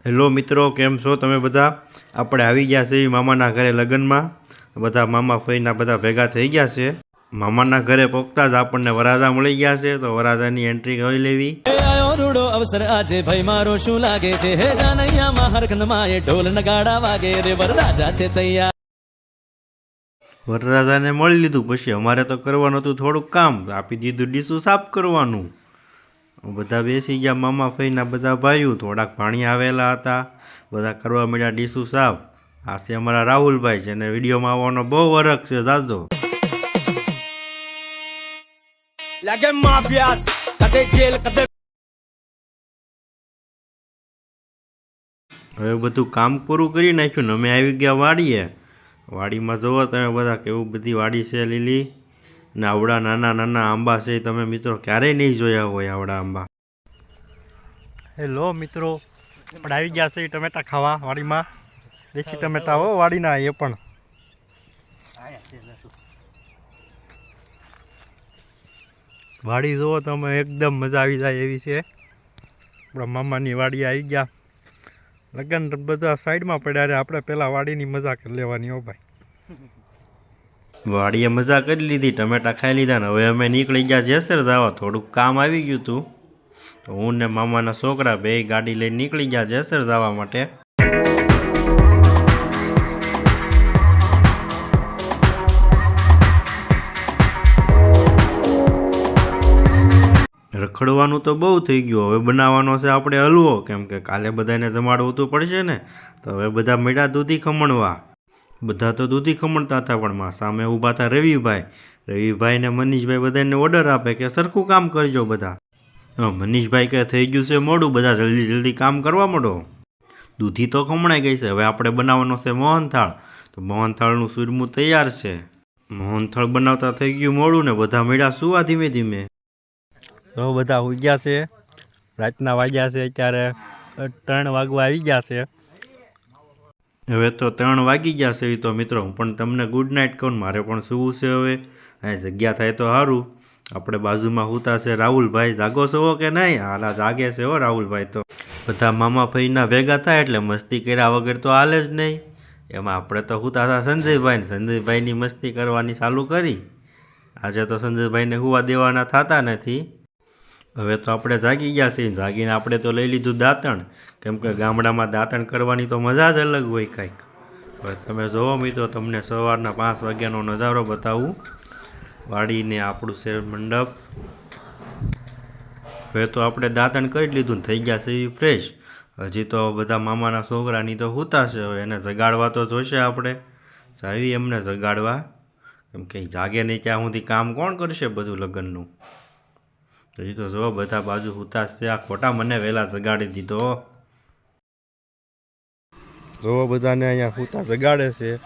Hello મિત્રો, કેમ છો તમે બધા? આપણે આવી ગયા છે મામાના ઘરે લગ્નમાં. બધા મામા ફઈના બધા ભેગા થઈ ગયા છે. મામાના ઘરે પહોંચતા જ આપણને વરાજા મળી ગયા છે, તો વરાજાની એન્ટ્રી કરી લેવી. રૂડો અવસર આજે ભાઈ મારો શું લાગે છે? હે જાનૈયામાં હરખંડમાં એ ઢોલ નગાડા વાગે રે વરરાજા છે તૈયાર. વરરાજાને મળી લીધું, પછી અમારે તો કરવાનું હતું થોડુંક કામ, આપી દીધું ડીશું સાફ કરવાનું. બધા બેસી ગયા મામા ફઈના બધા ભાઈઓ, થોડાક પાણી આવેલા હતા, બધા કરવા મળ્યા ડીશું સાફ. આ છે અમારા રાહુલભાઈ છે, અને વિડીયોમાં આવવાનો બહુ વરખ છે જાજો. લાગે માફિયાસ કદે જેલ કદે. હવે બધું કામ પૂરું કરી નાખ્યું ને અમે આવી ગયા વાડીએ. વાડીમાં જુઓ તમે બધા કેવું બધી વાડી છે લીલી, ને આવડા નાના નાના આંબા છે, તમે મિત્રો ક્યારેય નહીં જોયા હોય આવડા આંબા. હેલો મિત્રો, આપણે આવી ગયા છે ટમેટા ખાવા વાડીમાં. દેશી ટમેટા હો વાડીના, એ પણ. વાડી જુઓ તમે, એકદમ મજા આવી જાય એવી છે. આપણા મામાની વાડી આવી ગયા. લગન બધા સાઈડમાં પડ્યા રે, આપણે પેલા વાડીની મજા કરી લેવાની હો ભાઈ. વાડીએ મજા કરી લીધી, ટમેટા ખાઈ લીધા ને હવે અમે નીકળી ગયા જેસર જવા. થોડુંક કામ આવી ગયું હતું, તો હું ને મામાના છોકરા બે ગાડી લઈને નીકળી ગયા જેસર જવા માટે. રખડવાનું તો બહુ થઈ ગયું, હવે બનાવવાનો છે આપણે હલવો, કેમ કે કાલે બધાને જમાડવું તો પડશે ને. તો હવે બધા મળ્યા દૂધી ખમણવા. બધા તો દૂધી ખમણતા હતા, પણ સામે ઊભા હતા રવિભાઈ ને મનીષભાઈ બધાને ઓર્ડર આપે કે સરખું કામ કરજો બધા. મનીષભાઈ કે થઈ ગયું છે મોડું, બધા જલ્દી જલ્દી કામ કરવા માંડો. દૂધી તો ખમણાઈ ગઈ છે, હવે આપણે બનાવવાનો છે મોહનથાળ. તો મોહનથાળનું સુરમું તૈયાર છે. મોહનથાળ બનાવતા થઈ ગયું મોડું ને બધા મળ્યા સુવા ધીમે ધીમે. તો બધા ઉગ્યા છે, રાતના વાગ્યા છે અત્યારે 3 વાગવા આવી ગયા છે. હવે તો 3 વાગી ગયા છે. તો મિત્રો હું પણ તમને ગુડ નાઇટ કહું, મારે પણ સૂવું છે હવે. અહીં જગ્યા થાય તો સારું. આપણે બાજુમાં સૂતા છે રાહુલભાઈ. જાગો છો કે નહીં? હાલા જાગે છે હો રાહુલભાઈ. તો બધા મામા ફઈના ભેગા થાય એટલે મસ્તી કર્યા વગર તો હાલે જ નહીં. એમાં આપણે તો સૂતા હતા સંજયભાઈની મસ્તી કરવાની ચાલુ કરી. આજે તો સંજયભાઈને સુવા દેવાના થતા નથી. હવે તો આપણે જાગી ગયા છીએ. જાગીને આપણે તો લઈ લીધું દાંતણ, કેમ કે ગામડામાં દાંતણ કરવાની તો મજા જ અલગ હોય કાંઈક. હવે તમે જોવો મિત્રો, તમને સવારના 5 વાગ્યાનો નજારો બતાવું. વાડીને આપણું છે મંડપ. હવે તો આપણે દાંતણ કરી લીધું ને થઈ ગયા છે ફ્રેશ. હજી તો બધા મામાના છોકરાની તો સૂતા છે, હવે એને જગાડવા તો જોશે આપણે. જાવી એમને જગાડવા, કેમ કે જાગે નહીં ત્યાં સુધી કામ કોણ કરશે બધું લગ્નનું. હજી તો જો બધા બાજુ સૂતા છે. આ ખોટા મને વહેલા જગાડી દીધો. જો બધાને અહીંયા સૂતા જગાડે છે.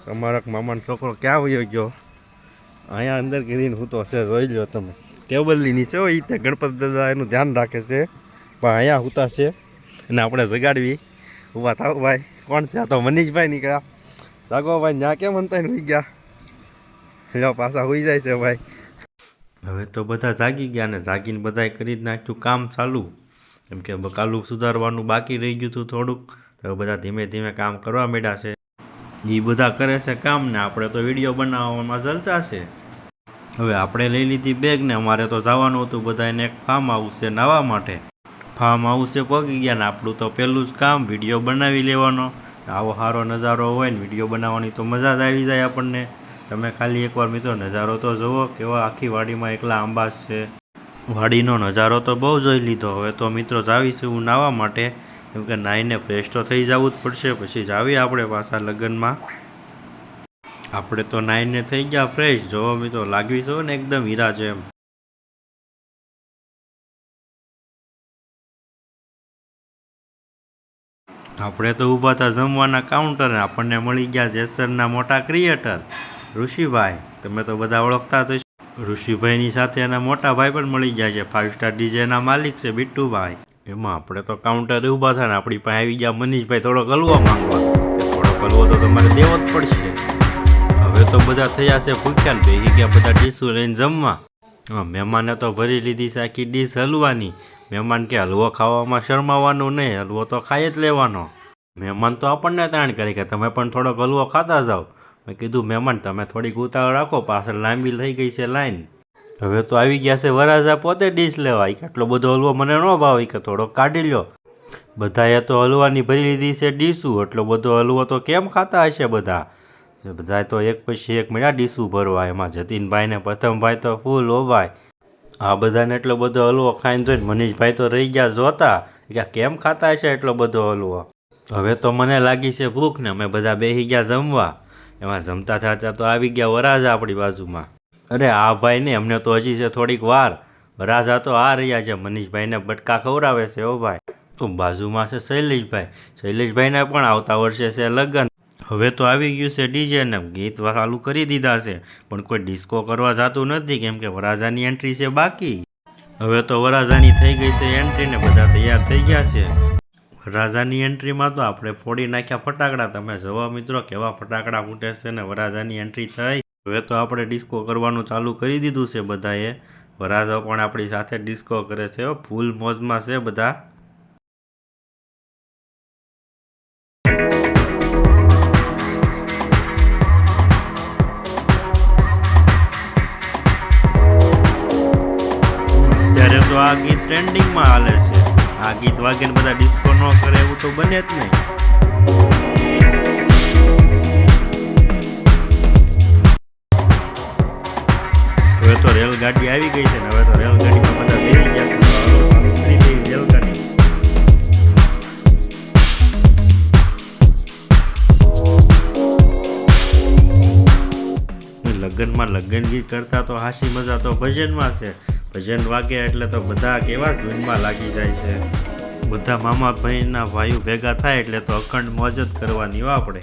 તમારા મામાનો છોકરો ક્યાં વયો ગયો? અહીંયા અંદર ગીરીને સૂતો છે, જોઈ લો તમે. ટેબલની નીચે હોય તે ગણપત દાદા એનું ધ્યાન રાખે છે, પણ અહીંયા સૂતા છે અને આપણે જગાડવી. ઊભા થાવ ભાઈ. કોણ છે? આ તો મનીષભાઈ નીકળ્યા. જાગો ભાઈ, ત્યાં કેમ અંતાઈને હોઈ ગયા? પાછા હોઈ જાય છે ભાઈ. હવે તો બધા જાગી ગયા ને જાગીને બધાએ કરી જ નાખ્યું કામ ચાલુ, કેમ કે બકાલું સુધારવાનું બાકી રહી ગયું હતું થોડુંક. તો બધા ધીમે ધીમે કામ કરવા માંડ્યા છે. એ બધા કરે છે કામ ને આપણે તો વિડીયો બનાવવામાં જલસા છે. હવે આપણે લઈ લીધી બેગ ને અમારે તો જવાનું હતું બધાને એક ફાર્મ હાઉસ છે નાહવા માટે. ફાર્મ હાઉસે પહોંચી ગયા ને આપણું તો પહેલું જ કામ વિડીયો બનાવી લેવાનો. આવો સારો નજારો હોય ને વિડીયો બનાવવાની તો મજા જ આવી જાય આપણને. તમે ખાલી એકવાર મિત્રો નજારો તો જુઓ, કેવા આખી વાડીમાં એકલા આંબા છે. વાડીનો નજારો તો બહુ જોઈ લીધો. હવે તો મિત્રો જાવીશું નાહવા માટે, કેમ કે નાહીને ફ્રેશ તો થઈ જવું જ પડશે. પછી જાવી આપણે પાછા લગ્નમાં. આપણે તો નાહીને થઈ ગયા ફ્રેશ. જોવો મિત્રો, લાગવી છો ને એકદમ હીરા જેમ. આપણે તો ઊભા હતા જમવાના કાઉન્ટર ને આપણને મળી ગયા જેસરના મોટા ક્રિએટર ઋષિભાઈ. તમે તો બધા ઓળખતા થશો. ઋષિભાઈની સાથે એના મોટા ભાઈ પણ મળી ગયા છે, 5 સ્ટાર ડીજેના માલિક છે બિટ્ટુભાઈ. એમાં આપણે તો કાઉન્ટરે ઊભા થાય ને આપણી પાસે આવી ગયા મનીષભાઈ થોડોક હલવો માંગવા. થોડોક હલવો તો તમારે દેવો જ પડશે. હવે તો બધા થયા છે ભૂખ્યા ને બેસી ગયા બધા ડીશું લઈને જમવા. મહેમાને તો ભરી લીધી છે આખી ડીશ હલવાની. મહેમાન કે હલવો ખાવામાં શરમાવાનું નહીં, હલવો તો ખાઈ જ લેવાનો. મહેમાન તો આપણને તાણ કરી કે તમે પણ થોડોક હલવો ખાતા જાઓ. મેં કીધું મહેમાન તમે થોડીક ઉતાવળ રાખો, પાછળ લાંબી થઈ ગઈ છે લાઈન. હવે તો આવી ગયા છે વરાજા પોતે ડીશ લેવા. કે આટલો બધો હલવો મને ન ભાવે, કે થોડોક કાઢી લ્યો. બધાએ તો હલવાની ભરી લીધી છે ડીશું. એટલો બધો હલવો તો કેમ ખાતા હશે બધા? બધાએ તો એક પછી એક મળ્યા ડીશું ભરવા. એમાં જતીનભાઈ ને પ્રથમભાઈ તો ફૂલ હો ભાઈ. આ બધાને એટલો બધો હલવો ખાઈને જોઈને મનીષભાઈ તો રહી ગયા જોતા કે કેમ ખાતા હશે એટલો બધો હલવો. હવે તો મને લાગી છે ભૂખ ને અમે બધા બેસી ગયા જમવા. એમાં જમતા થતા તો આવી ગયા વરાજા આપણી બાજુમાં. અરે આ ભાઈ ને અમને તો હજી છે થોડીક વાર. વરાજા તો આ રહ્યા છે, મનીષભાઈને બટકા ખવડાવે છે હો ભાઈ. તો બાજુમાં છે શૈલેષભાઈ. શૈલેષભાઈને પણ આવતા વર્ષે છે લગ્ન. હવે તો આવી ગયું છે ડીજે ને ગીત ચાલુ કરી દીધા છે, પણ કોઈ ડિસ્કો કરવા જતું નથી કેમ કે વરાજાની એન્ટ્રી છે બાકી. હવે તો વરાજાની થઈ ગઈ છે એન્ટ્રી ને બધા તૈયાર થઈ ગયા છે. વરાજાની એન્ટ્રીમાં તો આપણે ફોડી નાખ્યા ફટાકડા. તમે જોવો મિત્રો કેવા ફટાકડા ફૂટે છે ને વરાજાની એન્ટ્રી થઈ. હવે તો આપણે ડિસ્કો કરવાનું ચાલુ કરી દીધું છે બધાએ. વરાજા પણ આપણી સાથે ડિસ્કો કરે છે, ફૂલ મોજમાં છે બધા. અત્યારે તો આ ગીત ટ્રેન્ડિંગમાં હાલે છે. આ ગીત વાગીને બધા ડિસ્કો ન કરે એવું તો બને જ નહીં. હવે તો રેલગાડી આવી ગઈ છે ને હવે તો રેલગાડીમાં બધા બેસી ગયા છે. ચાલુ કરી દઈ રેલગાડી. લગ્નમાં લગ્ન ગીત કરતા તો હાસી મજા તો ભજનમાં છે. ભજન વાગે એટલે તો બધા કેવા ધૂનમાં લાગી જાય છે. બધા મામા ભાઈના ભાઈઓ ભેગા થાય એટલે તો અખંડ મોજ જ કરવાની હો આપણે.